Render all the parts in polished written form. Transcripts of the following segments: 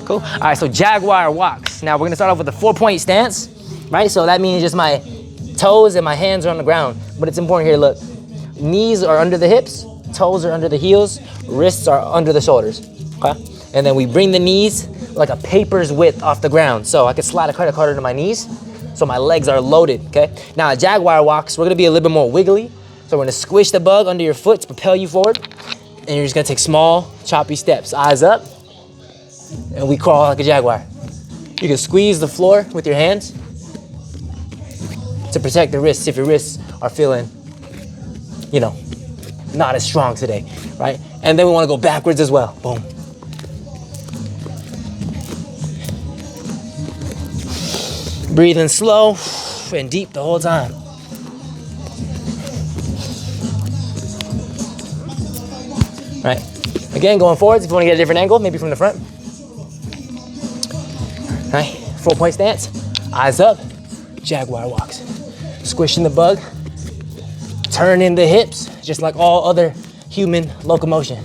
Cool. All right, so jaguar walks. Now we're gonna start off with a 4-point stance, right? So that means just my toes and my hands are on the ground. But it's important here, look. Knees are under the hips, toes are under the heels, wrists are under the shoulders, okay? And then we bring the knees like a paper's width off the ground. So I could slide a credit card under my knees, so my legs are loaded, okay? Now at jaguar walks, we're gonna be a little bit more wiggly. So we're gonna squish the bug under your foot to propel you forward. And you're just gonna take small, choppy steps. Eyes up, and we crawl like a jaguar. You can squeeze the floor with your hands to protect the wrists if your wrists are feeling, you know, not as strong today, right? And then we wanna go backwards as well, boom. Breathing slow and deep the whole time. Right, again, going forwards if you wanna get a different angle, maybe from the front. Right, 4-point stance, eyes up, jaguar walks. Squishing the bug, turning the hips, just like all other human locomotion.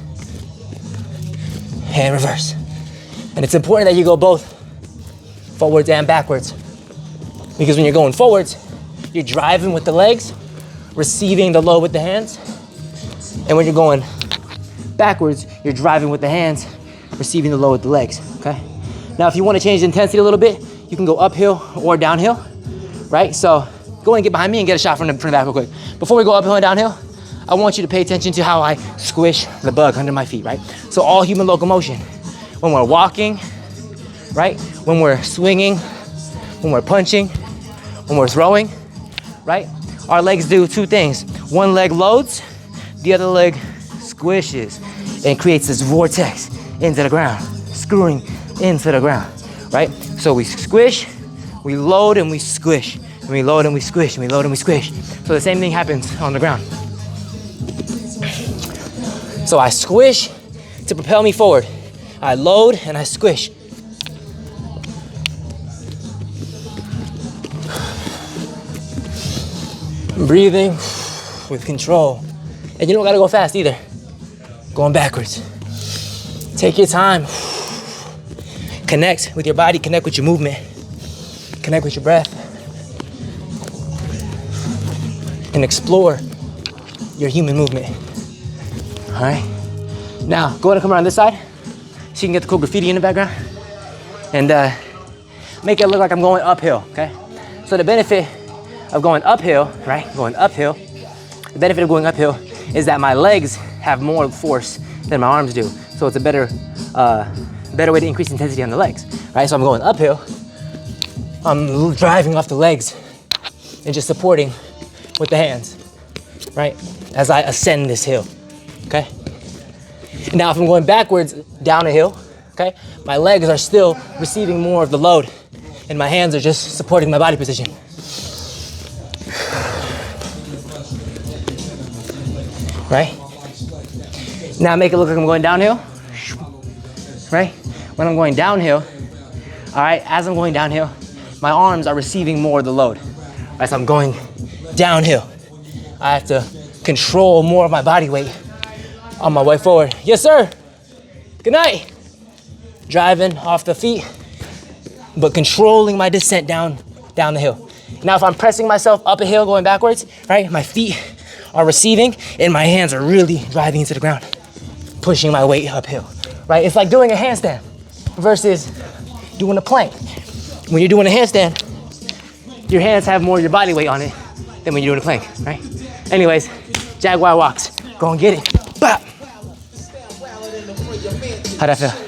And reverse. And it's important that you go both forwards and backwards. Because when you're going forwards, you're driving with the legs, receiving the load with the hands. And when you're going backwards, you're driving with the hands, receiving the load with the legs, okay? Now, if you want to change the intensity a little bit, you can go uphill or downhill, right? So go and get behind me and get a shot from the back real quick. Before we go uphill and downhill, I want you to pay attention to how I squish the bug under my feet, right? So all human locomotion, when we're walking, right? When we're swinging, when we're punching, when we're throwing, right? Our legs do two things. One leg loads, the other leg squishes and creates this vortex into the ground, screwing into the ground, right? So we squish, we load and we squish, and we load and we squish, and we load and we squish. So the same thing happens on the ground. So I squish to propel me forward. I load and I squish. Breathing with control. And you don't gotta go fast either. Going backwards. Take your time. Connect with your body, connect with your movement. Connect with your breath. And explore your human movement. All right? Now, go ahead and come around this side so you can get the cool graffiti in the background. And make it look like I'm going uphill, okay? So the benefit of going uphill, right? Going uphill, the benefit of going uphill is that my legs have more force than my arms do. So it's a better way to increase intensity on the legs, right? So I'm going uphill, I'm driving off the legs and just supporting with the hands, right? As I ascend this hill, okay? Now, if I'm going backwards down a hill, okay? My legs are still receiving more of the load and my hands are just supporting my body position. Right? Now make it look like I'm going downhill, right? When I'm going downhill, all right, as I'm going downhill, my arms are receiving more of the load. Right, so I'm going downhill. I have to control more of my body weight on my way forward. Yes, sir. Good night. Driving off the feet, but controlling my descent down the hill. Now, if I'm pressing myself up a hill going backwards, right, my feet are receiving and my hands are really driving into the ground, pushing my weight uphill, right? It's like doing a handstand versus doing a plank. When you're doing a handstand, your hands have more of your body weight on it than when you're doing a plank, right? Anyways, jaguar walks. Go and get it. Bop. How'd that feel?